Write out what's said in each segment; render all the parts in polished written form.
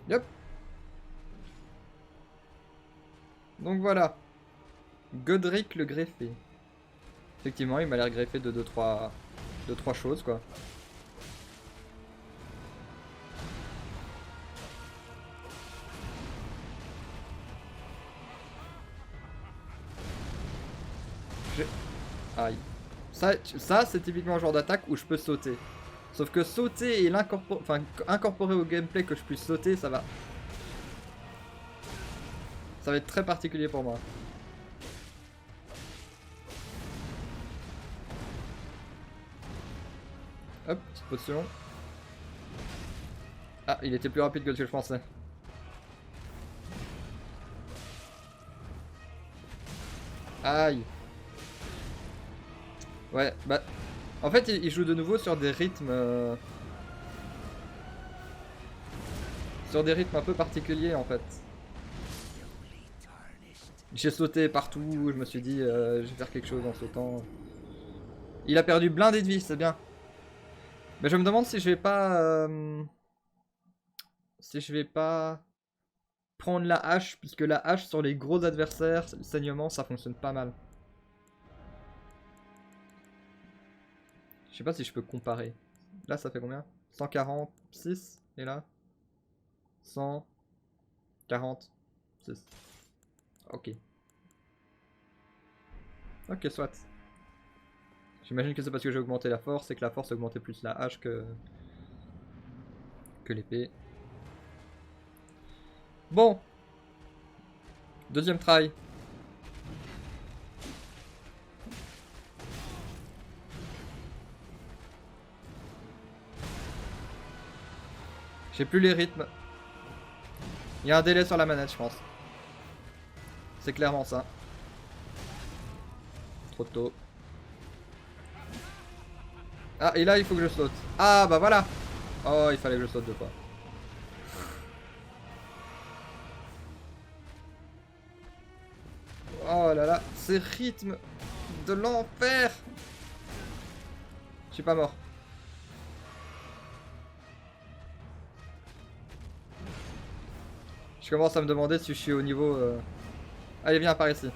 Yep. Donc voilà. Godric le greffé. Effectivement, il m'a l'air greffé de 2-3 choses quoi. Aïe. Ça c'est typiquement un genre d'attaque où je peux sauter. Sauf que sauter et incorporer au gameplay que je puisse sauter, ça va. Ça va être très particulier pour moi. Hop, petite potion. Ah, il était plus rapide que ce que je pensais. Aïe. Ouais, bah... En fait, il joue de nouveau sur des rythmes... Sur des rythmes un peu particuliers, en fait. J'ai sauté partout, je me suis dit, je vais faire quelque chose en sautant. Il a perdu blindé de vie, c'est bien. Mais je me demande si je vais pas... Si je vais pas... prendre la hache, puisque la hache sur les gros adversaires, le saignement, ça fonctionne pas mal. Je sais pas si je peux comparer. Là, ça fait combien? 146. Et là 146. Ok. Ok, soit. J'imagine que c'est parce que j'ai augmenté la force et que la force augmentait plus la hache que l'épée. Bon. Deuxième try. J'ai plus les rythmes. Il y a un délai sur la manette, je pense. C'est clairement ça. Trop tôt. Ah, et là, il faut que je saute. Ah, bah voilà. Oh, il fallait que je saute 2 fois. Oh là là, ces rythmes de l'enfer. Je suis pas mort. Je commence à me demander si je suis au niveau... Allez, viens par ici.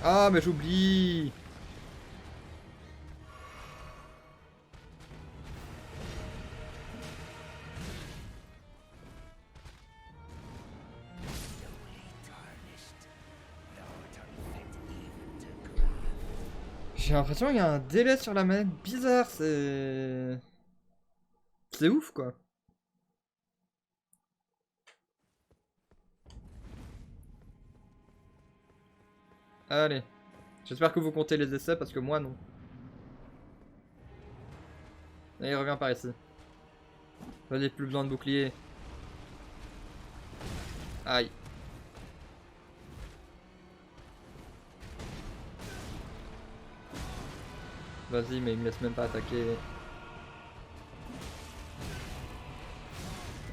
Ah, mais j'oublie. J'ai l'impression qu'il y a un délai sur la manette bizarre, c'est... C'est ouf, quoi. Allez. J'espère que vous comptez les essais, parce que moi, non. Allez, reviens par ici. Vas-y, plus besoin de bouclier. Aïe. Vas-y, mais il me laisse même pas attaquer.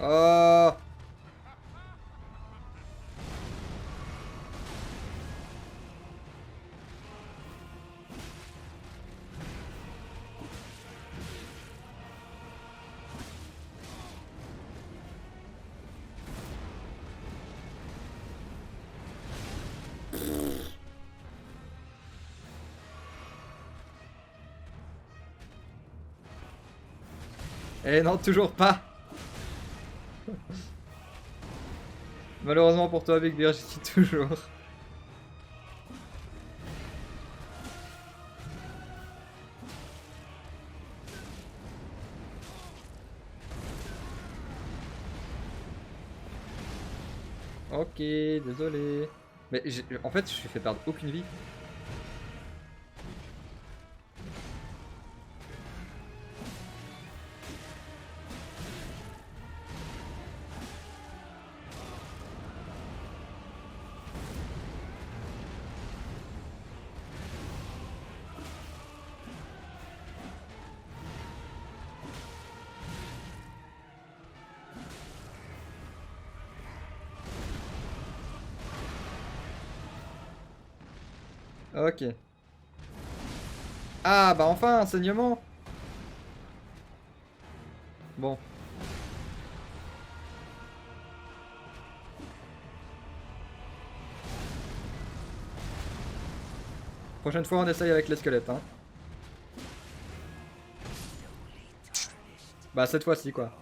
Oh! Eh non, toujours pas. Malheureusement pour toi, Big Bear, j'y suis toujours. Ok, désolé. Mais en fait, je lui fais perdre aucune vie. Ok. Ah bah enfin, un saignement. Bon. Prochaine fois, on essaye avec les squelettes, hein. Bah cette fois-ci, quoi.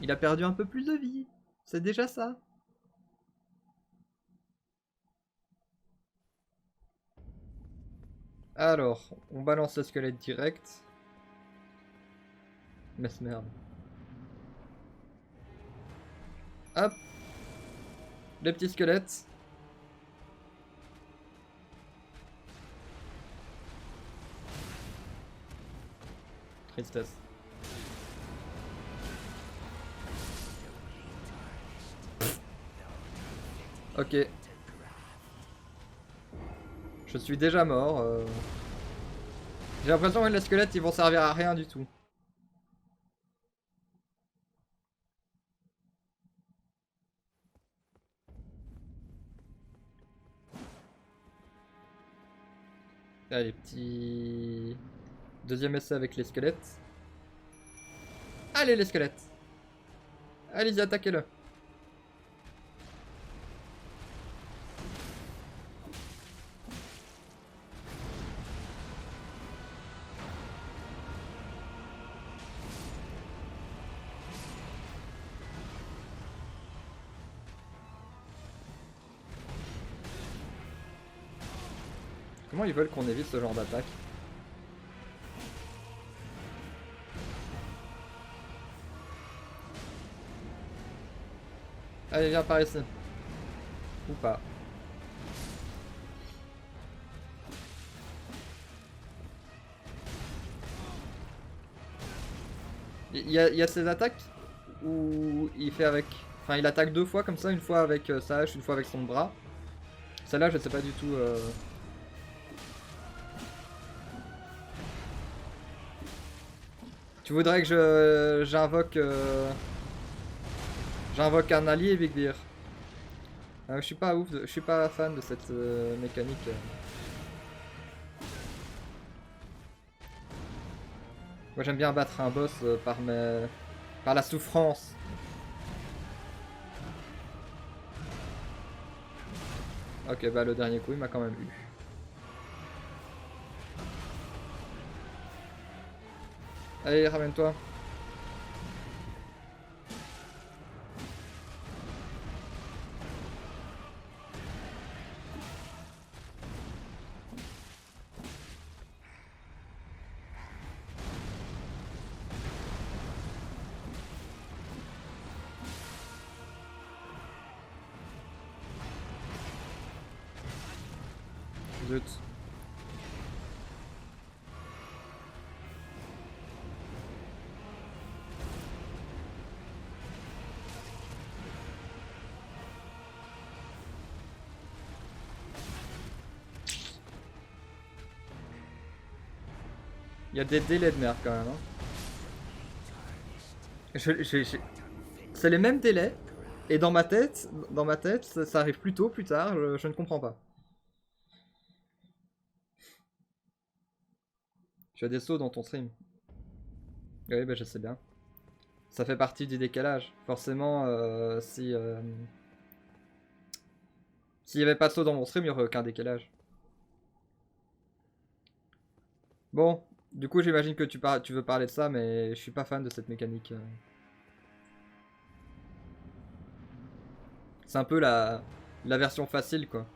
Il a perdu un peu plus de vie. C'est déjà ça. Alors, on balance le squelette direct. Mais merde. Hop. Les petits squelettes. Tristesse. Ok. Je suis déjà mort. J'ai l'impression que les squelettes ils vont servir à rien du tout. Allez, petit... Deuxième essai avec les squelettes. Allez les squelettes. Allez-y, attaquez-le. Comment ils veulent qu'on évite ce genre d'attaque? Allez, viens par ici. Ou pas. Il y a ces attaques où il fait avec... Enfin, il attaque deux fois comme ça, une fois avec sa hache, une fois avec son bras. Celle-là, je sais pas du tout... Tu voudrais que j'invoque... J'invoque un allié, Big Bear. Je suis pas ouf, je suis pas fan de cette mécanique. Moi j'aime bien battre un boss par la souffrance. Ok, bah le dernier coup il m'a quand même eu. Allez, ramène-toi. Zut. Il y a des délais de merde quand même. Hein. C'est les mêmes délais. Et dans ma tête, ça arrive plus tôt, plus tard, je ne comprends pas. Tu as des sauts dans ton stream. Oui, bah je sais bien. Ça fait partie du décalage. Forcément, s'il n'y avait pas de saut dans mon stream, il n'y aurait aucun décalage. Bon, du coup j'imagine que tu veux parler de ça, mais je suis pas fan de cette mécanique. C'est un peu la version facile, quoi.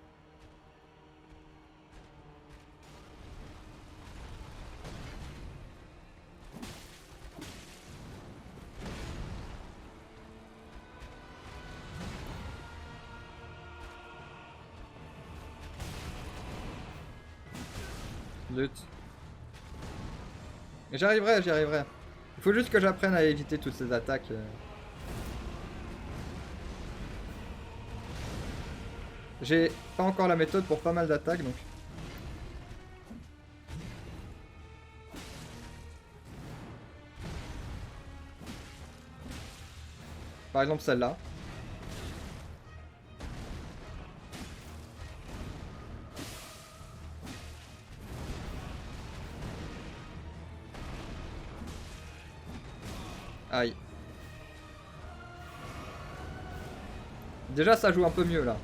Lutte. Mais j'y arriverai, j'y arriverai. Il faut juste que j'apprenne à éviter toutes ces attaques. J'ai pas encore la méthode pour pas mal d'attaques, donc... Par exemple celle-là. Aïe. Déjà ça joue un peu mieux là.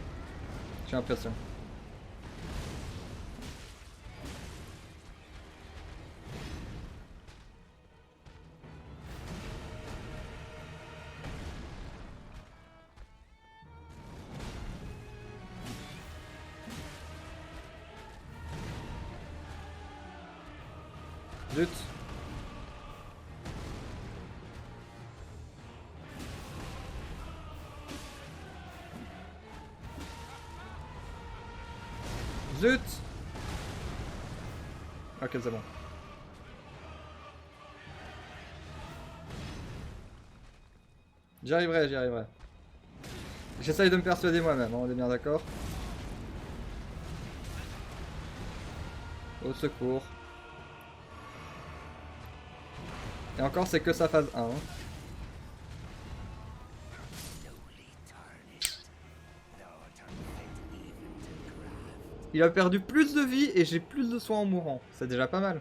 J'ai l'impression. Zut. Zut. Ok, c'est bon. J'y arriverai, j'y arriverai. J'essaye de me persuader moi-même, hein, on est bien d'accord. Au secours. Et encore, c'est que sa phase 1. Hein. Il a perdu plus de vie et j'ai plus de soins en mourant. C'est déjà pas mal.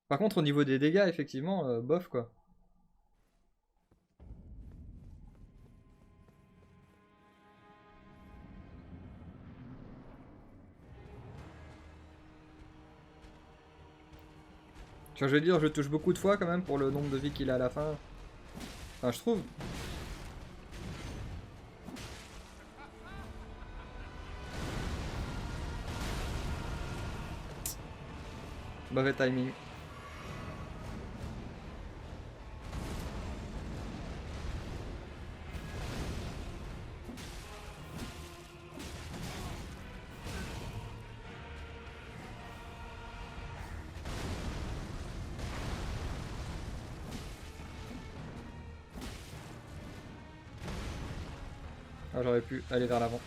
Par contre, au niveau des dégâts, effectivement, bof quoi. Tu vois, je veux dire, je touche beaucoup de fois quand même pour le nombre de vies qu'il a à la fin. Enfin, je trouve. Mauvais timing. Ah, j'aurais pu aller vers l'avant.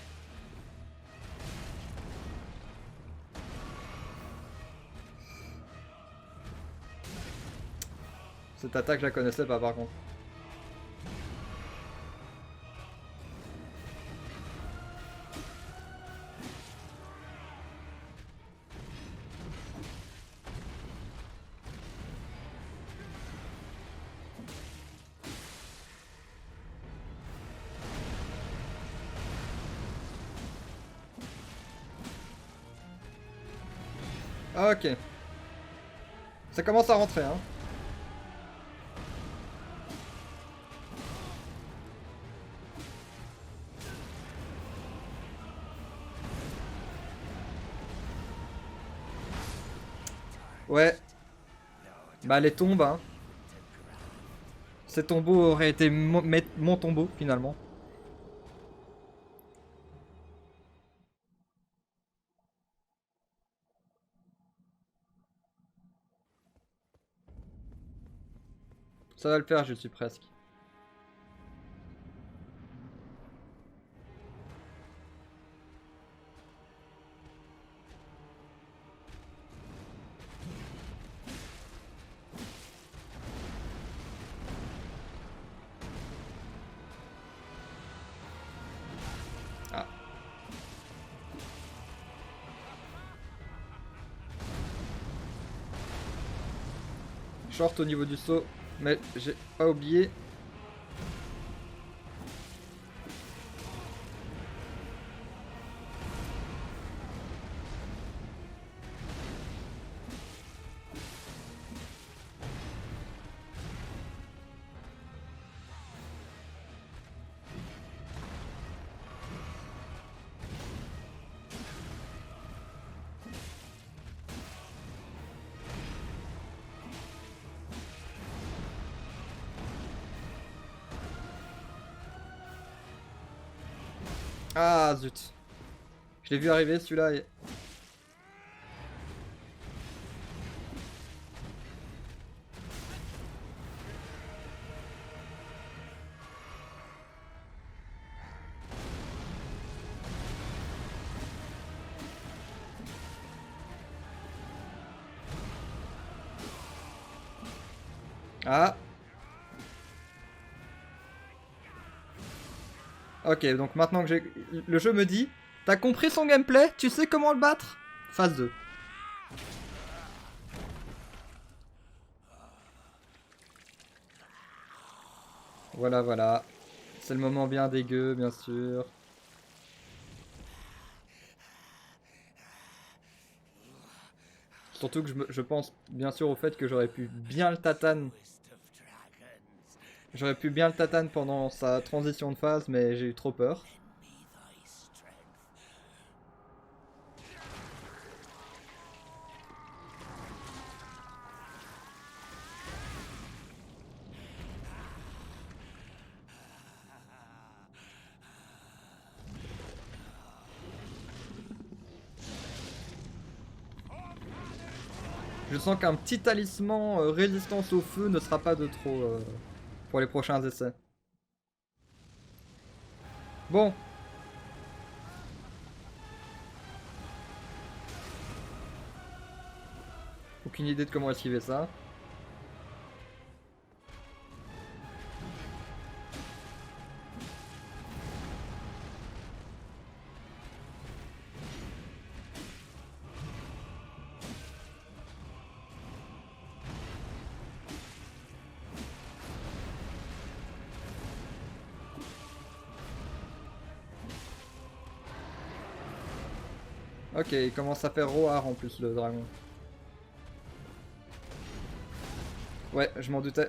Cette attaque, je la connaissais pas par contre. Ah, ok. Ça commence à rentrer, hein. Ouais. Bah, les tombes, hein. Ces tombeaux auraient été mon tombeau, finalement. Ça va le faire, je suis presque. Ah. Short au niveau du saut, mais j'ai pas oublié. Ah zut. Je l'ai vu arriver celui-là et... Ah. Ok, donc maintenant que j'ai... Le jeu me dit, t'as compris son gameplay? Tu sais comment le battre? Phase 2. Voilà, voilà. C'est le moment bien dégueu, bien sûr. Surtout que je pense bien sûr au fait que j'aurais pu bien le tatane. J'aurais pu bien le tatane pendant sa transition de phase, mais j'ai eu trop peur. Je sens qu'un petit talisman résistance au feu ne sera pas de trop pour les prochains essais. Bon. Aucune idée de comment esquiver ça. Ok, il commence à faire roar en plus le dragon. Ouais, je m'en doutais.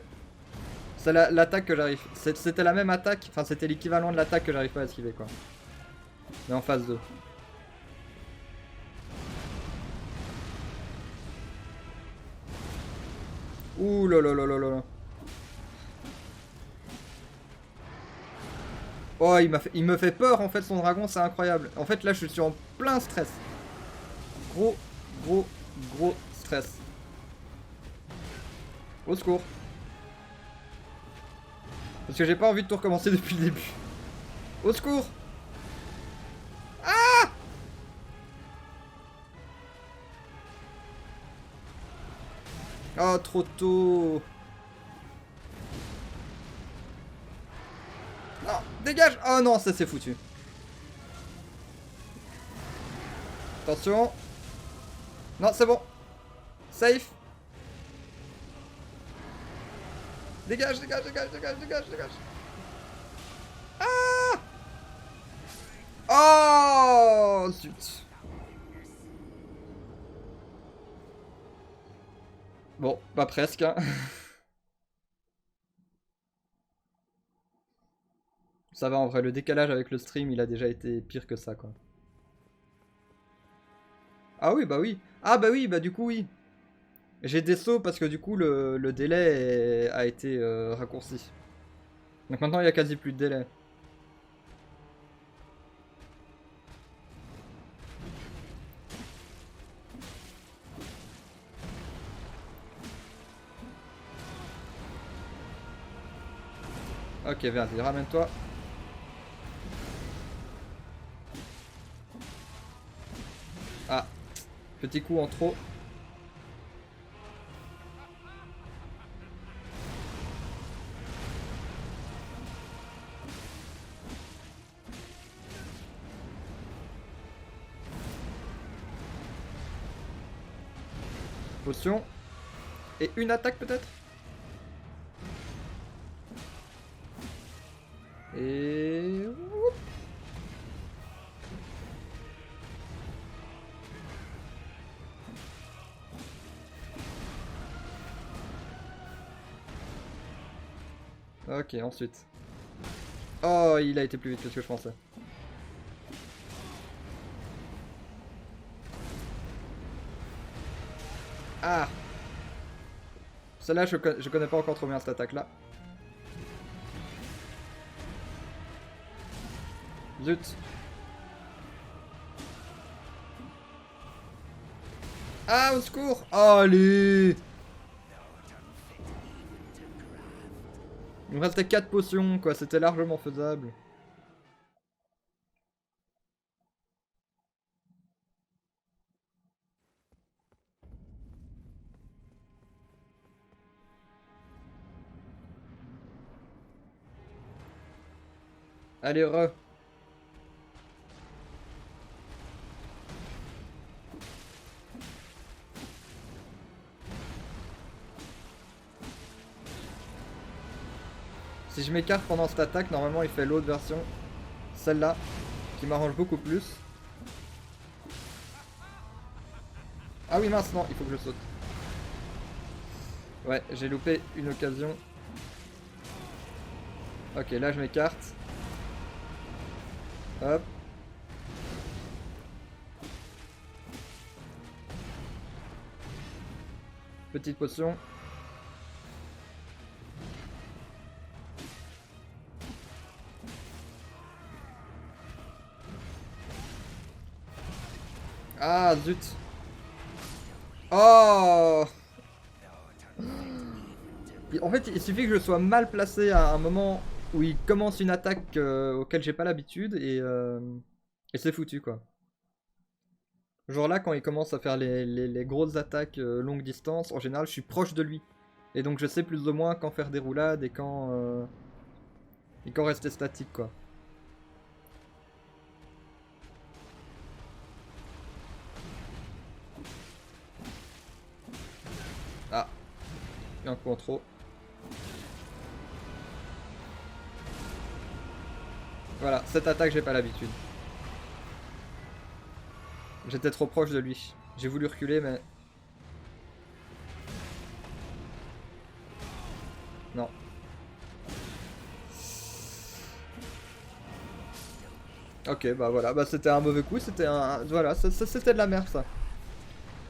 C'est l'attaque que j'arrive. C'était la même attaque, enfin c'était l'équivalent de l'attaque que j'arrive pas à esquiver quoi. Mais en phase 2. Ouh là là là là là. Oh, il me fait peur en fait son dragon, c'est incroyable. En fait là je suis en plein stress. Gros, gros, gros stress. Au secours. Parce que j'ai pas envie de tout recommencer depuis le début. Au secours. Ah! Oh, trop tôt. Non, dégage. Oh non, ça c'est foutu. Attention. Non, c'est bon. Safe. Dégage, dégage, dégage, dégage, dégage, dégage. Ah! Oh, zut. Bon, pas presque. Hein. Ça va en vrai, le décalage avec le stream, il a déjà été pire que ça, quoi. Ah oui, bah oui. Ah bah oui, bah du coup, oui. J'ai des sauts parce que du coup, le délai a été raccourci. Donc maintenant, il y a quasi plus de délai. Ok, vas-y, ramène-toi. Ah, petit coup en trop. Potion. Et une attaque peut-être. Et... Ok, ensuite. Oh, il a été plus vite que ce que je pensais. Ah! Celle-là, je connais pas encore trop bien cette attaque-là. Zut! Ah, au secours! Oh, allez! Il me restait 4 potions, quoi. C'était largement faisable. Allez, re. Si je m'écarte pendant cette attaque, normalement il fait l'autre version. Celle-là, qui m'arrange beaucoup plus. Ah oui mince, non, il faut que je saute. Ouais, j'ai loupé une occasion. Ok, là je m'écarte. Hop. Petite potion. Ah zut. Oh. En fait, il suffit que je sois mal placé à un moment où il commence une attaque auquel j'ai pas l'habitude et c'est foutu quoi. Genre là, quand il commence à faire les grosses attaques longue distance, en général, je suis proche de lui. Et donc je sais plus ou moins quand faire des roulades et quand rester statique quoi. Ah, un coup en trop. Voilà, cette attaque, j'ai pas l'habitude. J'étais trop proche de lui. J'ai voulu reculer, mais... Non. Ok, bah voilà, bah c'était un mauvais coup, c'était un... Voilà, c'était de la merde, ça.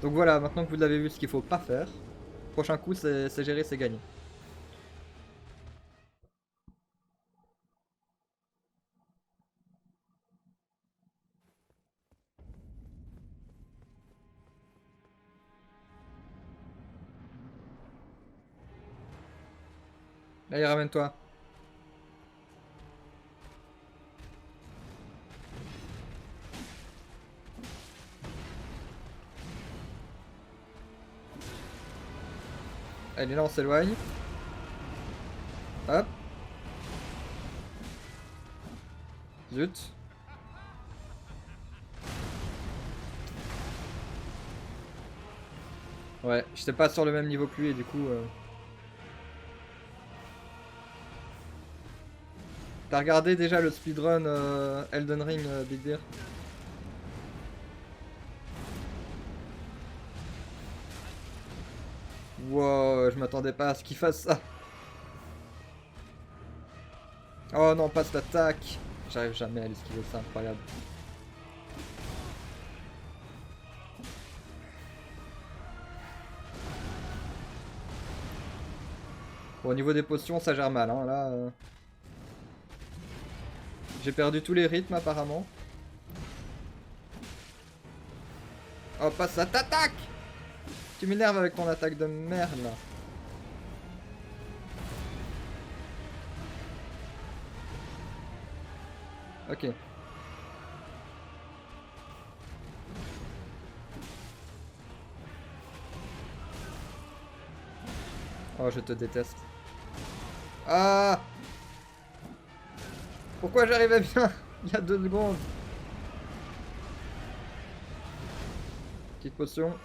Donc voilà, maintenant que vous l'avez vu ce qu'il faut pas faire, prochain coup, c'est géré, c'est gagné. Allez, ramène-toi. Allez, là, on s'éloigne. Hop. Zut. Ouais, j'étais pas sur le même niveau que lui, et du coup... T'as regardé déjà le speedrun Elden Ring, Big Bear? Wow, je m'attendais pas à ce qu'il fasse ça. Oh non, passe l'attaque. J'arrive jamais à l'esquiver, c'est incroyable. Bon, au niveau des potions, ça gère mal, hein. Là, j'ai perdu tous les rythmes apparemment. Oh, passe ça t'attaque. Tu m'énerves avec ton attaque de merde là. Ok. Oh, je te déteste. Ah. Pourquoi j'arrivais bien il y a 2 secondes? Petite potion.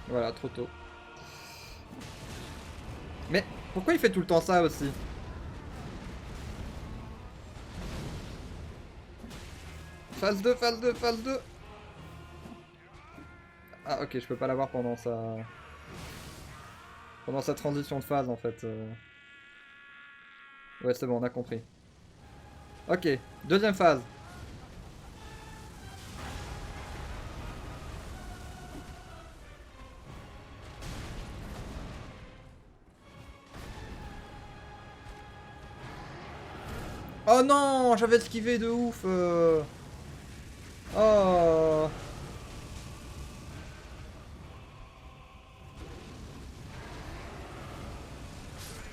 Voilà, trop tôt. Mais pourquoi il fait tout le temps ça aussi? Phase 2, phase 2, phase 2. Ah ok, je peux pas l'avoir pendant sa transition de phase en fait. Ouais, c'est bon, on a compris. Ok, deuxième phase. Oh non, j'avais esquivé de ouf. Oh.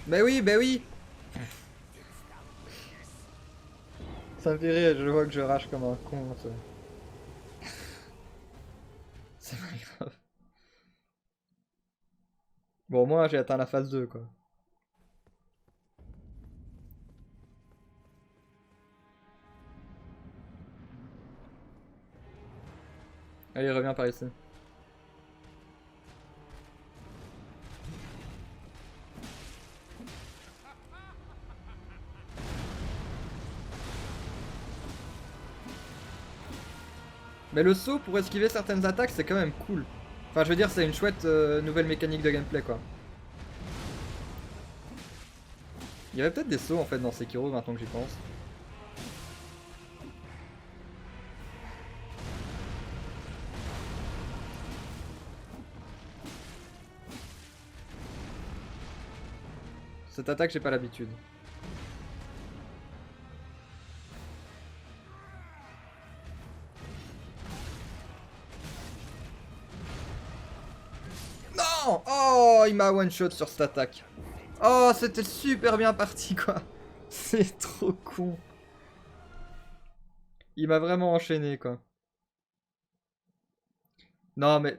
Bah oui, bah oui. Ça me fait rire, je vois que je rage comme un con. C'est pas grave. Bon, moi j'ai atteint la phase 2 quoi. Allez, reviens par ici. Mais le saut pour esquiver certaines attaques, c'est quand même cool. Enfin, je veux dire, c'est une chouette nouvelle mécanique de gameplay, quoi. Il y avait peut-être des sauts, en fait, dans Sekiro, maintenant que j'y pense. Cette attaque, j'ai pas l'habitude. Non! Oh, il m'a one-shot sur cette attaque. Oh, c'était super bien parti, quoi. C'est trop con. Il m'a vraiment enchaîné, quoi. Non, mais...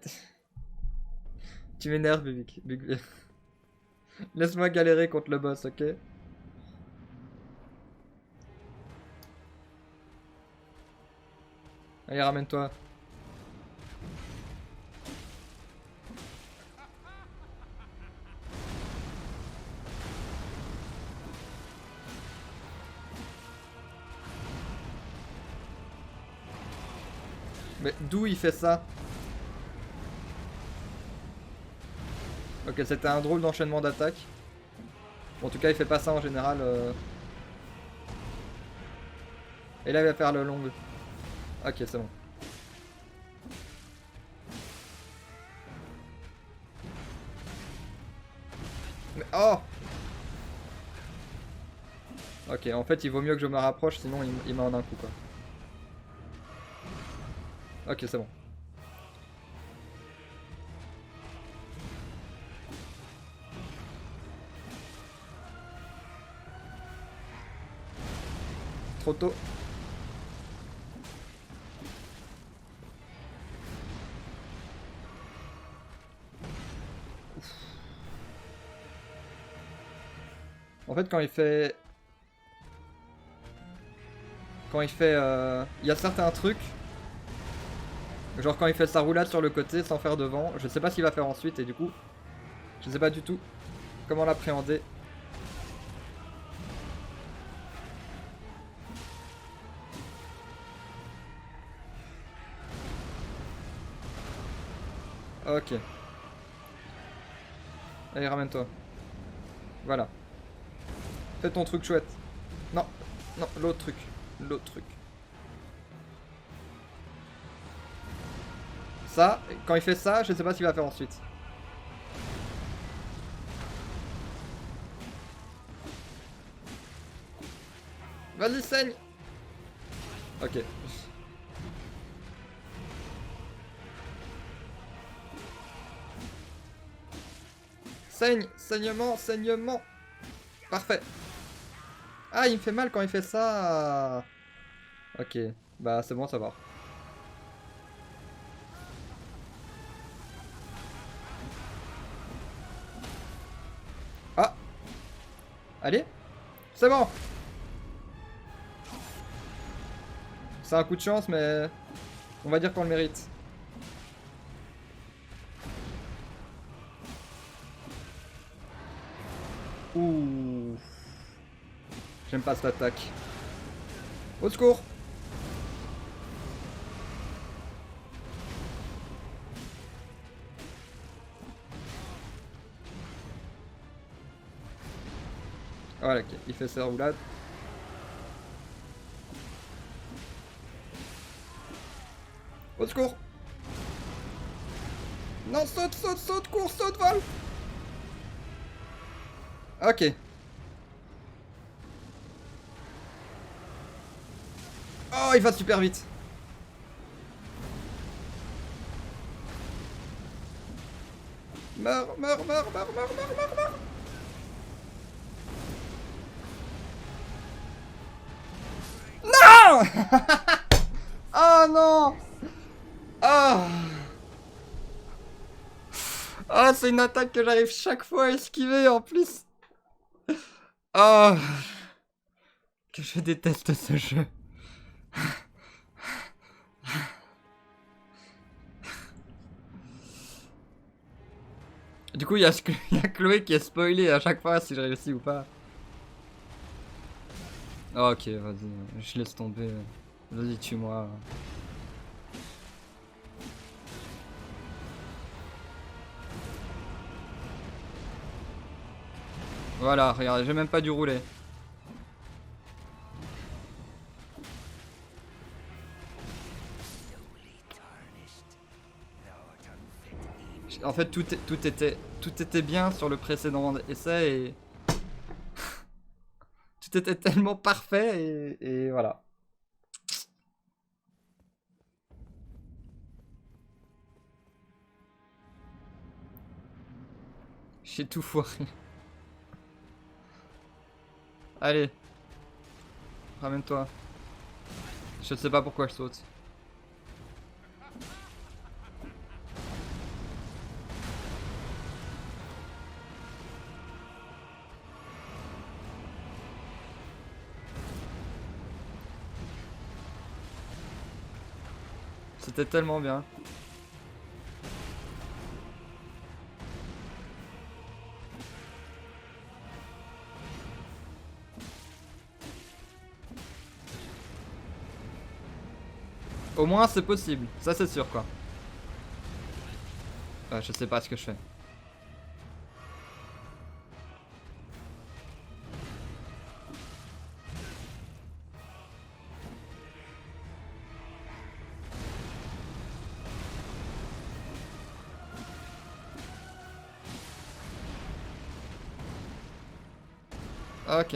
Tu m'énerves, Big. Laisse-moi galérer contre le boss, ok? Allez, ramène-toi. Mais d'où il fait ça? Ok, c'était un drôle d'enchaînement d'attaques. Bon, en tout cas, il fait pas ça en général. Et là, il va faire le long. Ok, c'est bon. Mais oh! Ok, en fait, il vaut mieux que je me rapproche, sinon il m'a en un coup, quoi. Ok, c'est bon. Trop tôt. En fait, quand il fait... Il y a certains trucs. Genre quand il fait sa roulade sur le côté sans faire devant. Je sais pas ce qu'il va faire ensuite et du coup... Je sais pas du tout comment l'appréhender. Ok. Allez, ramène-toi. Voilà. Fais ton truc chouette. Non, non, l'autre truc. L'autre truc. Ça, quand il fait ça, je sais pas ce qu'il va faire ensuite. Vas-y, saigne! Ok. Saigne! Saignement! Saignement! Parfait. Ah, il me fait mal quand il fait ça. Ok. Bah, c'est bon à savoir. Ah! Allez! C'est bon! C'est un coup de chance, mais... On va dire qu'on le mérite. Ouh. J'aime pas cette attaque. Au secours! Voilà, ok. Il fait sa roulade. Au secours! Non, saute, saute, saute, cours, saute, vole! Ok. Oh, il va super vite. Meurs, meurs, meurs, meurs, meurs, meurs, meurs, meurs. Non! Oh non! Oh! Oh, c'est une attaque que j'arrive chaque fois à esquiver en plus. Oh! Que je déteste ce jeu. Du coup, il y a y a Chloé qui est spoilé à chaque fois si je réussis ou pas. Oh, ok, vas-y, je laisse tomber. Vas-y, tue-moi. Voilà, regarde, j'ai même pas dû rouler. En fait, tout était bien sur le précédent essai et tout était tellement parfait et voilà. J'ai tout foiré. Allez, ramène-toi. Je sais pas pourquoi je saute. C'était tellement bien. Au moins c'est possible, ça c'est sûr quoi. Je sais pas ce que je fais. Ok.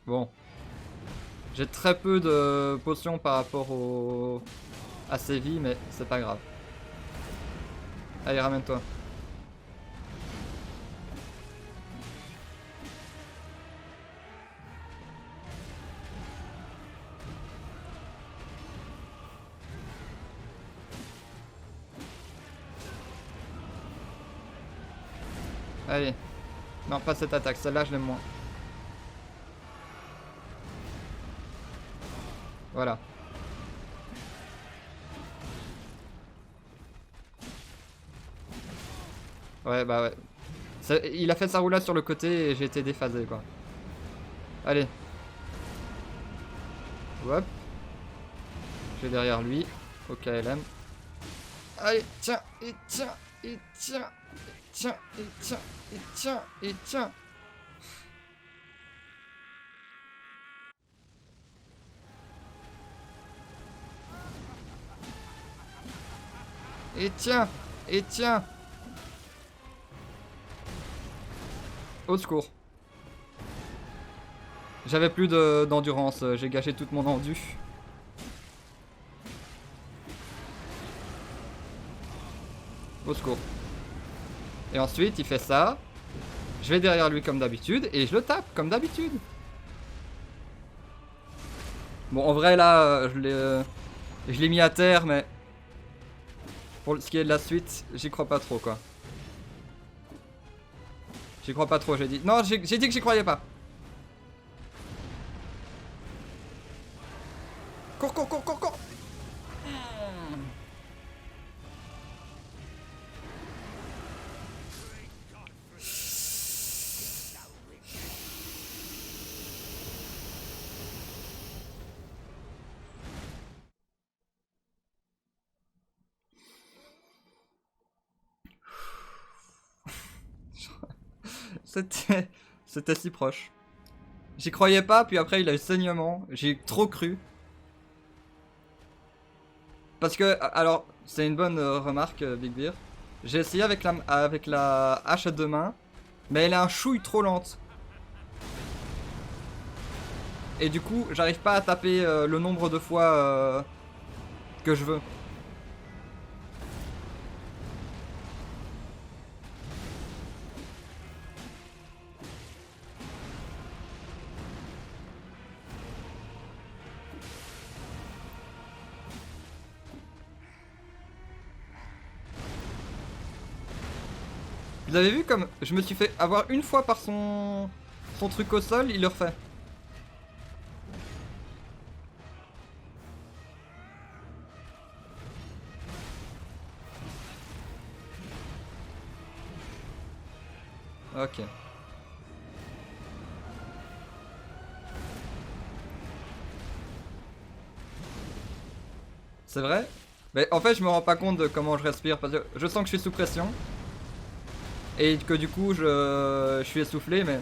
Bon. J'ai très peu de potions par rapport à ses vies, mais c'est pas grave. Allez, ramène-toi. Allez. Non, pas cette attaque, celle-là je l'aime moins. Voilà. Ouais, bah ouais. Il a fait sa roulade sur le côté et j'ai été déphasé quoi. Allez. Hop. Je vais derrière lui. Au KLM. Allez, tiens, et tiens, et tiens, et tiens, et tiens, et tiens, et tiens. Et tiens, et tiens. Au secours. J'avais plus d'endurance, j'ai gâché toute mon endu. Au secours. Et ensuite, il fait ça. Je vais derrière lui comme d'habitude et je le tape comme d'habitude. Bon, en vrai, là, je l'ai mis à terre, mais pour ce qui est de la suite, j'y crois pas trop, quoi. J'y crois pas trop, j'ai dit. Non, j'ai dit que j'y croyais pas. Cours, cours, cours, cours, cours. C'était si proche. J'y croyais pas, puis après il a eu saignement. J'ai trop cru. Parce que, alors, c'est une bonne remarque, Big Beer. J'ai essayé avec la hache à deux mains, mais elle est un chouille trop lente. Et du coup, j'arrive pas à taper le nombre de fois que je veux. Vous avez vu comme je me suis fait avoir une fois par son truc au sol, il le refait. Ok. C'est vrai? Mais en fait, je me rends pas compte de comment je respire parce que je sens que je suis sous pression et que du coup, je suis essoufflé, mais.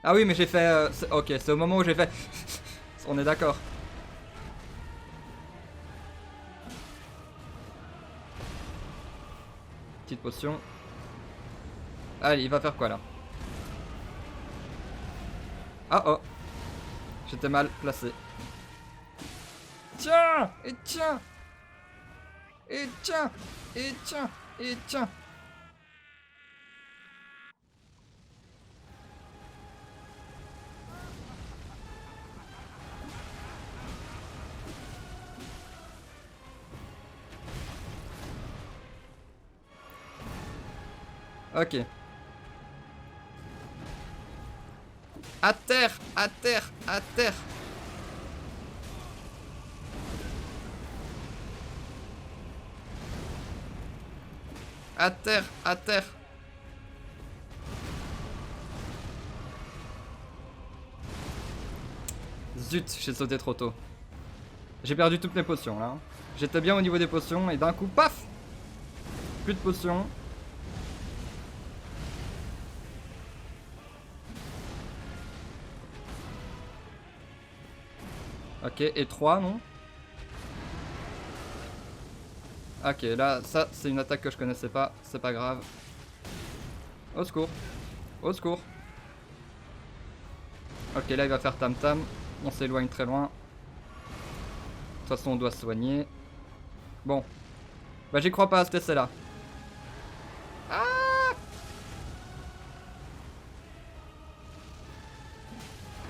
Ah oui, mais j'ai fait. Ok, c'est au moment où j'ai fait. On est d'accord. Petite potion. Allez, il va faire quoi là? Ah oh, j'étais mal placé. Tiens! Et tiens! Et tiens! Et tiens! Et tiens! Ok. À terre! À terre! À terre! À terre! À terre! Zut, j'ai sauté trop tôt. J'ai perdu toutes mes potions là. J'étais bien au niveau des potions et d'un coup, paf! Plus de potions. Ok, et 3 non? Ok, là, ça, c'est une attaque que je connaissais pas. C'est pas grave. Au secours. Au secours. Ok, là, il va faire tam-tam. On s'éloigne très loin. De toute façon, on doit se soigner. Bon. Bah, j'y crois pas à cet essai-là. Ah!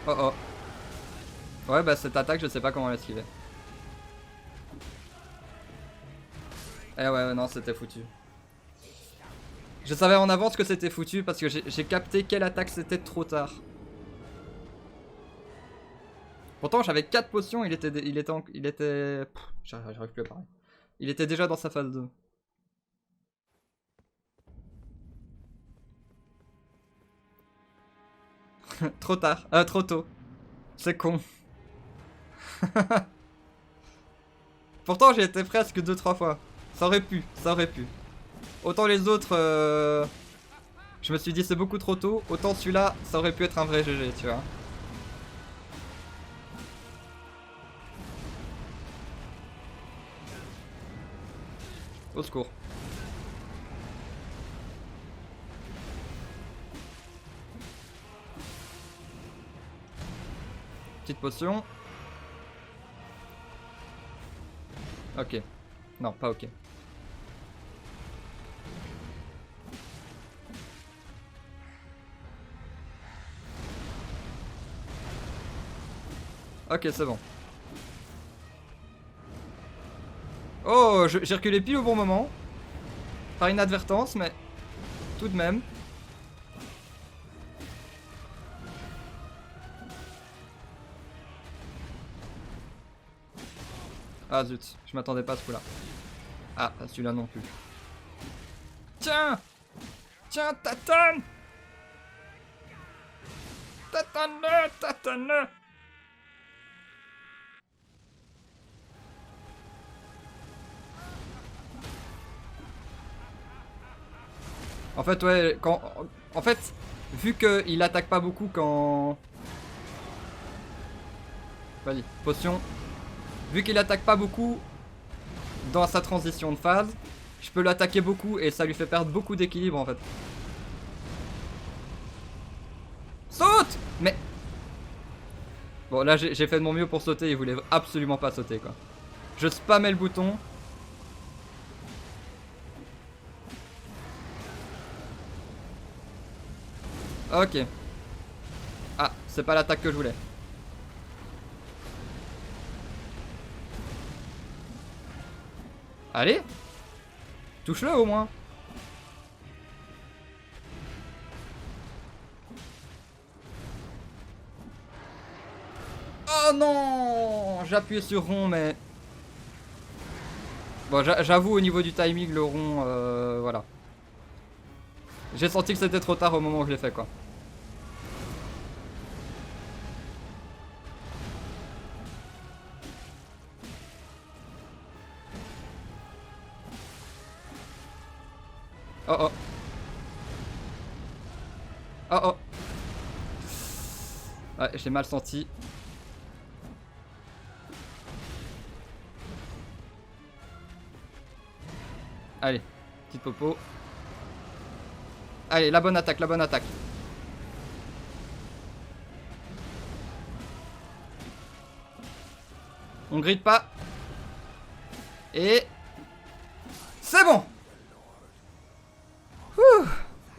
Oh oh. Ouais, bah, cette attaque, je sais pas comment l'esquiver. Eh ouais, non, c'était foutu. Je savais en avance que c'était foutu parce que j'ai capté quelle attaque c'était trop tard. Pourtant j'avais 4 potions, il était... J'arrive plus à parler. Il était déjà dans sa phase 2. Trop tard, trop tôt. C'est con. Pourtant j'ai été presque 2-3 fois. Ça aurait pu, ça aurait pu. Autant les autres, je me suis dit c'est beaucoup trop tôt. Autant celui-là, ça aurait pu être un vrai GG, tu vois. Au secours. Petite potion. Ok. Non, pas ok. Ok, c'est bon. Oh, j'ai reculé pile au bon moment. Par inadvertance, mais tout de même. Ah zut, je m'attendais pas à ce coup-là. Ah, celui-là non plus. Tiens! Tiens, tatane! Tatane-le! Tatane-le! En fait, ouais, quand... En fait, vu qu'il attaque pas beaucoup quand... Vas-y, potion. Vu qu'il attaque pas beaucoup dans sa transition de phase, je peux l'attaquer beaucoup et ça lui fait perdre beaucoup d'équilibre en fait. Saute! Mais... Bon, là j'ai fait de mon mieux pour sauter, il voulait absolument pas sauter quoi. Je spammais le bouton. Ok. Ah, c'est pas l'attaque que je voulais. Allez! Touche-le au moins! Oh non! J'ai appuyé sur rond, mais... Bon, j'avoue, au niveau du timing, le rond, voilà. J'ai senti que c'était trop tard au moment où je l'ai fait quoi. Oh oh. Oh oh. Ouais, j'ai mal senti. Allez, petite popo. Allez, la bonne attaque, la bonne attaque. On grille pas. Et... c'est bon. Ouh.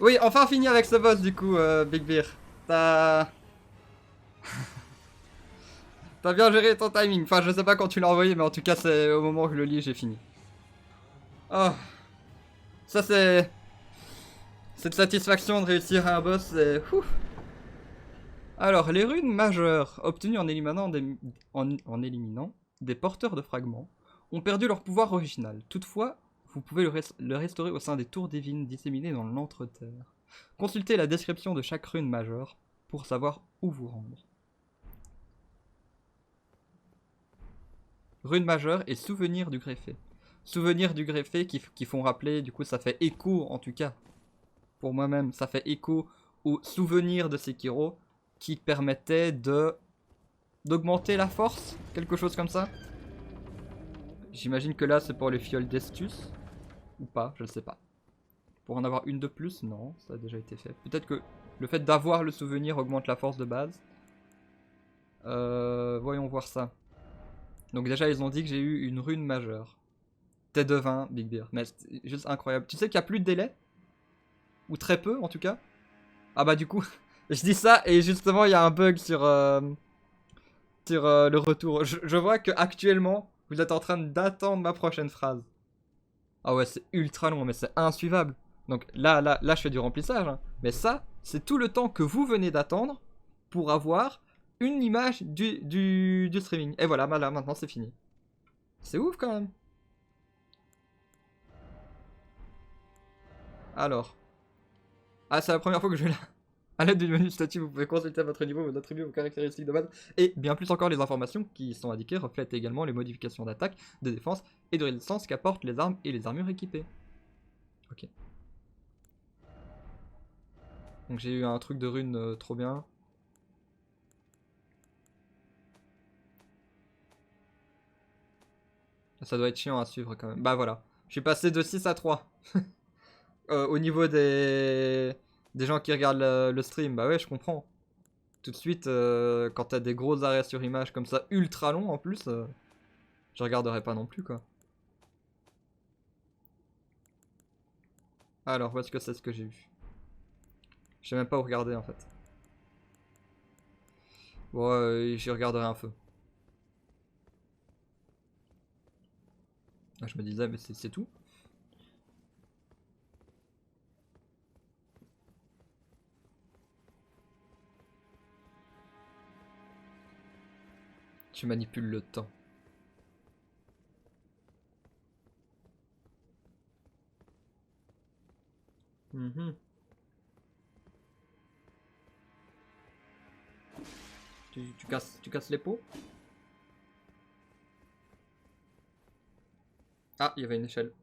Oui, enfin fini avec ce boss du coup, Big Beer. T'as... T'as bien géré ton timing. Enfin, je sais pas quand tu l'as envoyé, mais en tout cas, c'est au moment où je le lis, j'ai fini. Oh. Ça, c'est... cette satisfaction de réussir un boss, c'est... Alors, les runes majeures, obtenues en éliminant des porteurs de fragments, ont perdu leur pouvoir original. Toutefois, vous pouvez le restaurer au sein des tours divines disséminées dans l'Entreterre. Consultez la description de chaque rune majeure pour savoir où vous rendre. Rune majeure et souvenir du greffé. Souvenir du greffé qui font rappeler, du coup ça fait écho en tout cas, pour moi-même, ça fait écho au souvenir de Sekiro qui permettait d'augmenter la force, quelque chose comme ça. J'imagine que là c'est pour les fioles d'Estus, ou pas, je ne sais pas. Pour en avoir une de plus, non, ça a déjà été fait. Peut-être que le fait d'avoir le souvenir augmente la force de base. Voyons voir ça. Donc déjà ils ont dit que j'ai eu une rune majeure. T'es devin, Big Beer, mais c'est juste incroyable. Tu sais qu'il n'y a plus de délai? Ou très peu en tout cas? Ah bah du coup, je dis ça et justement il y a un bug sur le retour. Je vois que actuellement vous êtes en train d'attendre ma prochaine phrase. Ah ouais, c'est ultra long, mais c'est insuivable. Donc là, je fais du remplissage. Hein. Mais ça, c'est tout le temps que vous venez d'attendre pour avoir une image du streaming. Et voilà, bah là, maintenant c'est fini. C'est ouf quand même. Alors. Ah, c'est la première fois que je vais là. À l'aide du menu statut, vous pouvez consulter votre niveau, vos attributs, vos caractéristiques de base, et bien plus encore les informations qui sont indiquées reflètent également les modifications d'attaque, de défense et de résistance qu'apportent les armes et les armures équipées. Ok. Donc j'ai eu un truc de rune trop bien. Ça doit être chiant à suivre quand même. Bah voilà. Je suis passé de 6 à 3. Au niveau des gens qui regardent le stream. Bah ouais, je comprends. Tout de suite, quand t'as des gros arrêts sur image comme ça, ultra longs en plus, je regarderai pas non plus quoi. Alors, où est-ce que c'est ce que j'ai eu? Je sais même pas où regarder en fait. Bon, j'y regarderai un peu. Ah, je me disais, mais c'est tout. Tu manipules le temps. Mhm. Tu casses les pots? Ah, il y avait une échelle.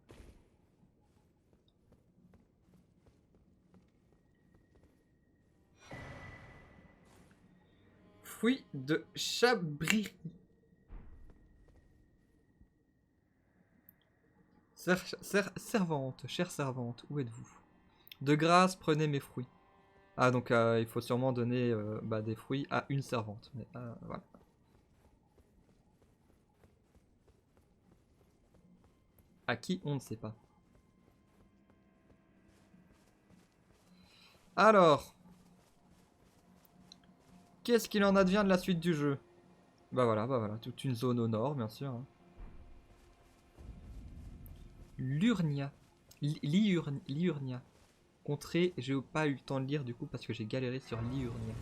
Fruit de Chabri. Servante, chère servante, où êtes-vous? De grâce, prenez mes fruits. Ah, donc il faut sûrement donner bah, des fruits à une servante. Mais voilà. À qui on ne sait pas. Alors, qu'est-ce qu'il en advient de la suite du jeu? Bah voilà, toute une zone au nord, bien sûr. Hein. Liurnia. Liurnia. Contrée, j'ai pas eu le temps de lire du coup parce que j'ai galéré sur Liurnia.